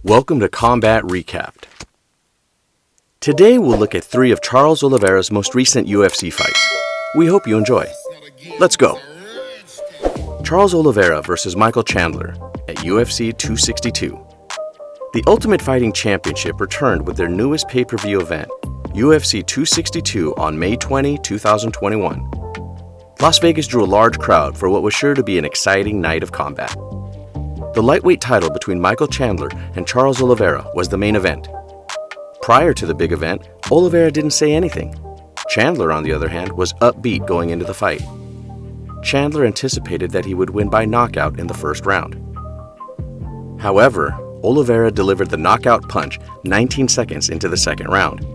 Welcome to Combat Recapped. Today we'll look at 3 of Charles Olivera's most recent UFC fights. We hope you enjoy. Let's go! Charles Olivera vs. Micheal Chandler at UFC 262. The Ultimate Fighting Championship returned with their newest pay-per-view event, UFC 262 on May 20, 2021. Las Vegas drew a large crowd for what was sure to be an exciting night of combat. The lightweight title between Micheal Chandler and Charles Olivera was the main event. Prior to the big event, Olivera didn't say anything. Chandler, on the other hand, was upbeat going into the fight. Chandler anticipated that he would win by knockout in the first round. However, Olivera delivered the knockout punch 19 seconds into the second round.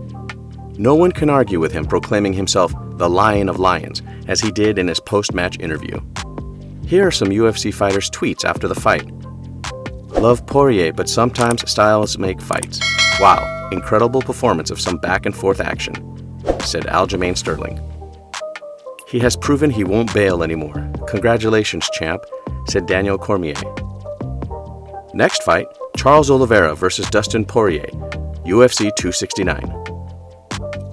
No one can argue with him proclaiming himself the Lion of Lions, as he did in his post-match interview. Here are some UFC fighters' tweets after the fight. "Love Poirier, but sometimes styles make fights. Wow, incredible performance of some back-and-forth action," said Aljamain Sterling. "He has proven he won't bail anymore. Congratulations, champ," said Daniel Cormier. Next fight, Charles Olivera vs. Dustin Poirier, UFC 269.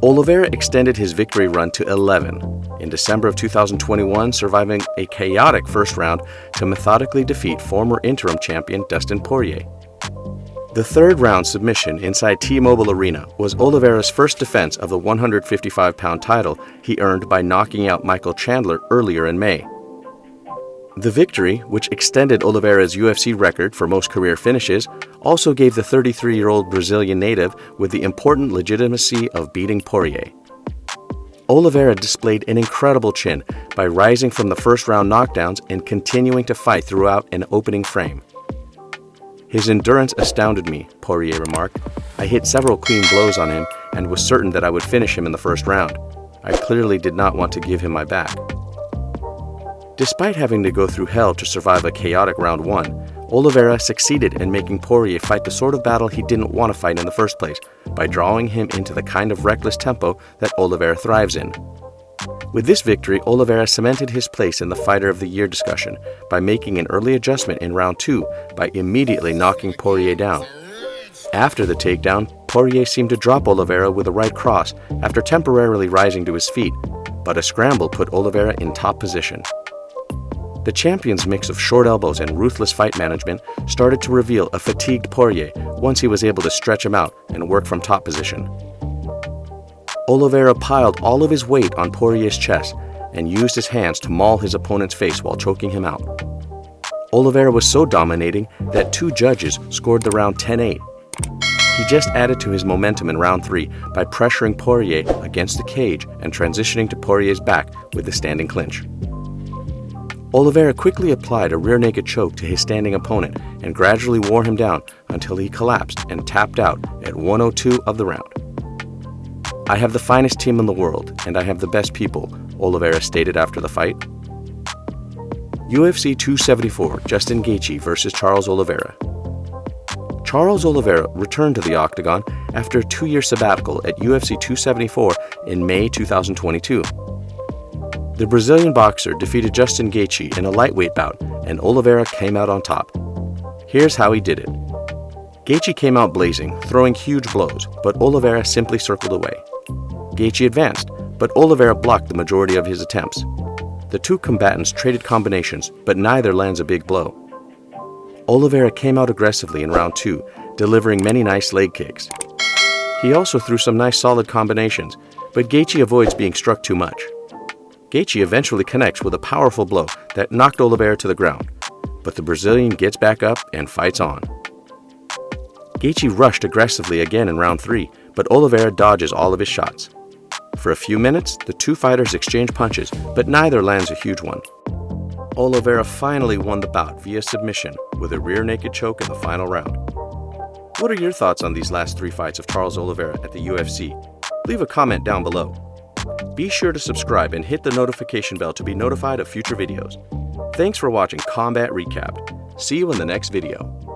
Olivera extended his victory run to 11 in December of 2021, surviving a chaotic first round to methodically defeat former interim champion Dustin Poirier. The third round submission inside T-Mobile Arena was Olivera's first defense of the 155-pound title he earned by knocking out Micheal Chandler earlier in May. The victory, which extended Olivera's UFC record for most career finishes, also gave the 33-year-old Brazilian native with the important legitimacy of beating Poirier. Olivera displayed an incredible chin by rising from the first round knockdowns and continuing to fight throughout an opening frame. "His endurance astounded me," Poirier remarked. "I hit several clean blows on him and was certain that I would finish him in the first round. I clearly did not want to give him my back." Despite having to go through hell to survive a chaotic round 1, Olivera succeeded in making Poirier fight the sort of battle he didn't want to fight in the first place, by drawing him into the kind of reckless tempo that Olivera thrives in. With this victory, Olivera cemented his place in the Fighter of the Year discussion by making an early adjustment in round 2 by immediately knocking Poirier down. After the takedown, Poirier seemed to drop Olivera with a right cross after temporarily rising to his feet, but a scramble put Olivera in top position. The champion's mix of short elbows and ruthless fight management started to reveal a fatigued Poirier once he was able to stretch him out and work from top position. Olivera piled all of his weight on Poirier's chest and used his hands to maul his opponent's face while choking him out. Olivera was so dominating that 2 judges scored the round 10-8. He just added to his momentum in round 3 by pressuring Poirier against the cage and transitioning to Poirier's back with the standing clinch. Olivera quickly applied a rear naked choke to his standing opponent and gradually wore him down until he collapsed and tapped out at 102 of the round. "I have the finest team in the world, and I have the best people," Olivera stated after the fight. UFC 274, Justin Gaethje vs. Charles Olivera. Charles Olivera returned to the octagon after a 2-year sabbatical at UFC 274 in May 2022. The Brazilian boxer defeated Justin Gaethje in a lightweight bout, and Olivera came out on top. Here's how he did it. Gaethje came out blazing, throwing huge blows, but Olivera simply circled away. Gaethje advanced, but Olivera blocked the majority of his attempts. The 2 combatants traded combinations, but neither lands a big blow. Olivera came out aggressively in round 2, delivering many nice leg kicks. He also threw some nice solid combinations, but Gaethje avoids being struck too much. Gaethje eventually connects with a powerful blow that knocked Olivera to the ground, but the Brazilian gets back up and fights on. Gaethje rushed aggressively again in round 3, but Olivera dodges all of his shots. For a few minutes, the 2 fighters exchange punches, but neither lands a huge one. Olivera finally won the bout via submission with a rear naked choke in the final round. What are your thoughts on these last 3 fights of Charles Olivera at the UFC? Leave a comment down below. Be sure to subscribe and hit the notification bell to be notified of future videos. Thanks for watching Combat Recapped. See you in the next video.